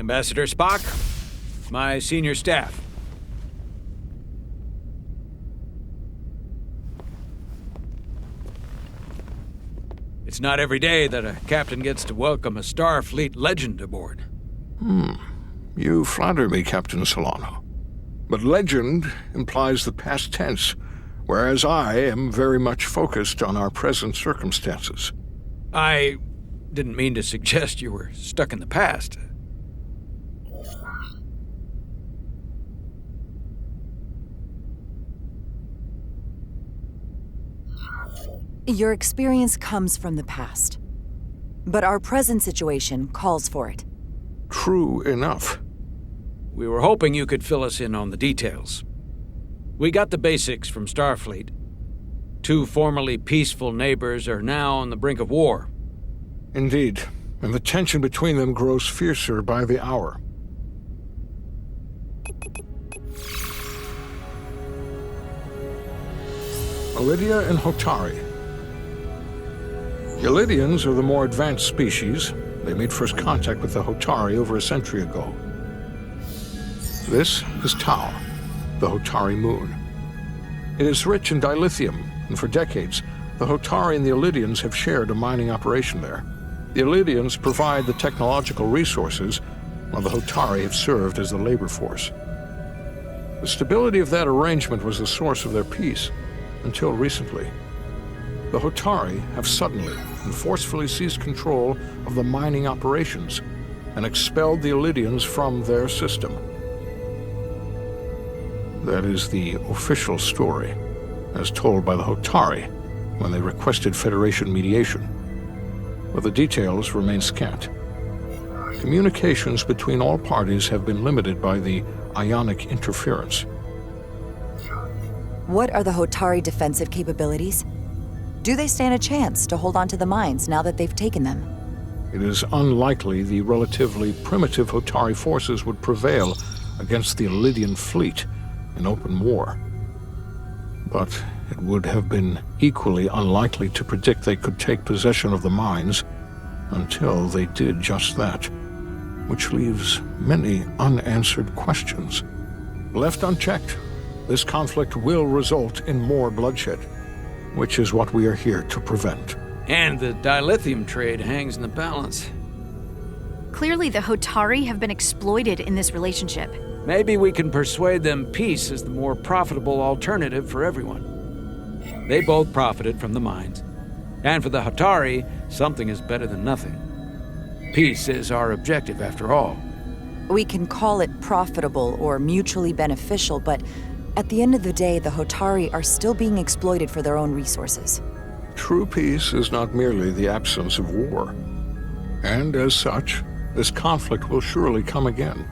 Ambassador Spock, my senior staff. It's not every day that a captain gets to welcome a Starfleet legend aboard. You flatter me, Captain Solano. But legend implies the past tense, whereas I am very much focused on our present circumstances. I didn't mean to suggest you were stuck in the past. Your experience comes from the past. But our present situation calls for it. True enough. We were hoping you could fill us in on the details. We got the basics from Starfleet. 2 formerly peaceful neighbors are now on the brink of war. Indeed, and the tension between them grows fiercer by the hour. Elydia and Hotari. Elydians are the more advanced species. They made first contact with the Hotari over a century ago. This is Tau, the Hotari moon. It is rich in dilithium, and for decades, the Hotari and the Elydians have shared a mining operation there. The Elydians provide the technological resources, while the Hotari have served as the labor force. The stability of that arrangement was the source of their peace, until recently. The Hotari have suddenly and forcefully seized control of the mining operations and expelled the Elydians from their system. That is the official story, as told by the Hotari when they requested Federation mediation. But the details remain scant. Communications between all parties have been limited by the ionic interference. What are the Hotari defensive capabilities? Do they stand a chance to hold on to the mines now that they've taken them? It is unlikely the relatively primitive Hotari forces would prevail against the Elydian fleet in open war. But it would have been equally unlikely to predict they could take possession of the mines until they did just that, which leaves many unanswered questions. Left unchecked, this conflict will result in more bloodshed, which is what we are here to prevent. And the dilithium trade hangs in the balance. Clearly, the Hotari have been exploited in this relationship. Maybe we can persuade them peace is the more profitable alternative for everyone. They both profited from the mines. And for the Hotari, something is better than nothing. Peace is our objective, after all. We can call it profitable or mutually beneficial, but at the end of the day, the Hotari are still being exploited for their own resources. True peace is not merely the absence of war. And as such, this conflict will surely come again.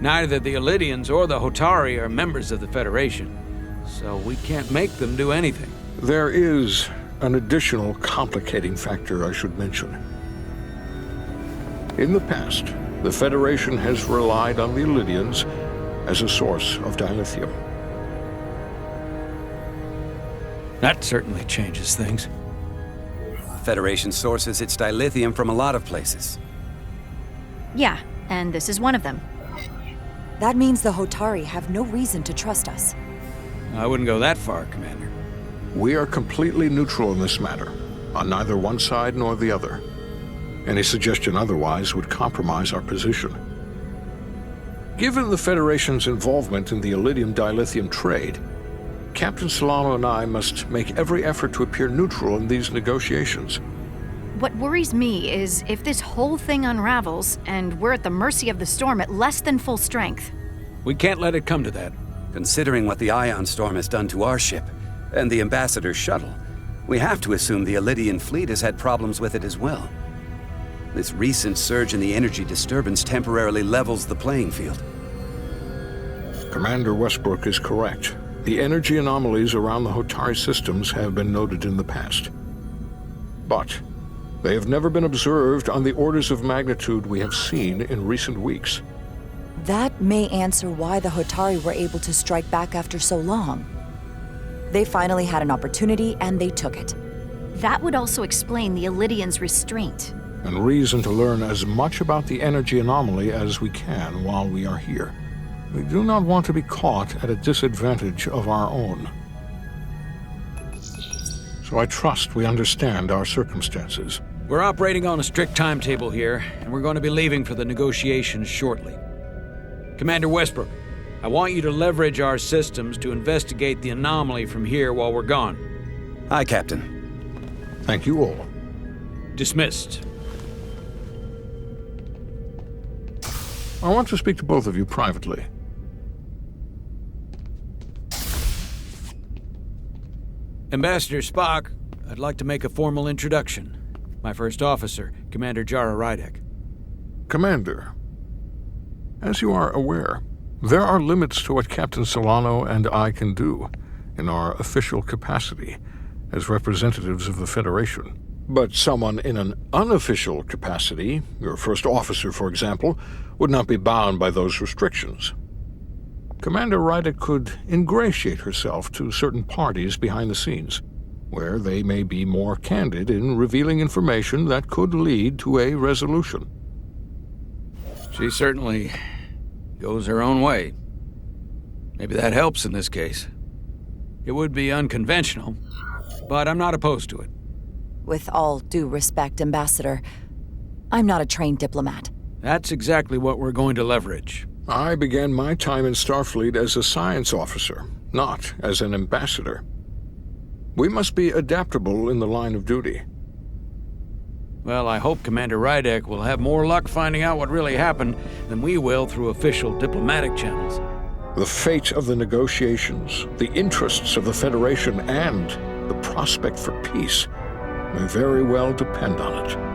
Neither the Elydians or the Hotari are members of the Federation, so we can't make them do anything. There is an additional complicating factor I should mention. In the past, the Federation has relied on the Elydians as a source of dilithium. That certainly changes things. Federation sources its dilithium from a lot of places. Yeah, and this is one of them. That means the Hotari have no reason to trust us. I wouldn't go that far, Commander. We are completely neutral in this matter, on neither one side nor the other. Any suggestion otherwise would compromise our position. Given the Federation's involvement in the Elydium dilithium trade, Captain Solano and I must make every effort to appear neutral in these negotiations. What worries me is if this whole thing unravels and we're at the mercy of the storm at less than full strength. We can't let it come to that. Considering what the ion storm has done to our ship and the Ambassador's shuttle, we have to assume the Elydian fleet has had problems with it as well. This recent surge in the energy disturbance temporarily levels the playing field. Commander Westbrook is correct. The energy anomalies around the Hotari systems have been noted in the past. But they have never been observed on the orders of magnitude we have seen in recent weeks. That may answer why the Hotari were able to strike back after so long. They finally had an opportunity and they took it. That would also explain the Elydians' restraint. and reason to learn as much about the energy anomaly as we can while we are here. We do not want to be caught at a disadvantage of our own. So I trust we understand our circumstances. We're operating on a strict timetable here, and we're going to be leaving for the negotiations shortly. Commander Westbrook, I want you to leverage our systems to investigate the anomaly from here while we're gone. Aye, Captain. Thank you all. Dismissed. I want to speak to both of you privately. Ambassador Spock, I'd like to make a formal introduction. My first officer, Commander Jara Rydek. Commander, as you are aware, there are limits to what Captain Solano and I can do in our official capacity as representatives of the Federation. But someone in an unofficial capacity, your first officer, for example, would not be bound by those restrictions. Commander Rydek could ingratiate herself to certain parties behind the scenes, where they may be more candid in revealing information that could lead to a resolution. She certainly goes her own way. Maybe that helps in this case. It would be unconventional, but I'm not opposed to it. With all due respect, Ambassador, I'm not a trained diplomat. That's exactly what we're going to leverage. I began my time in Starfleet as a science officer, not as an ambassador. We must be adaptable in the line of duty. Well, I hope Commander Rydek will have more luck finding out what really happened than we will through official diplomatic channels. The fate of the negotiations, the interests of the Federation, and the prospect for peace may very well depend on it.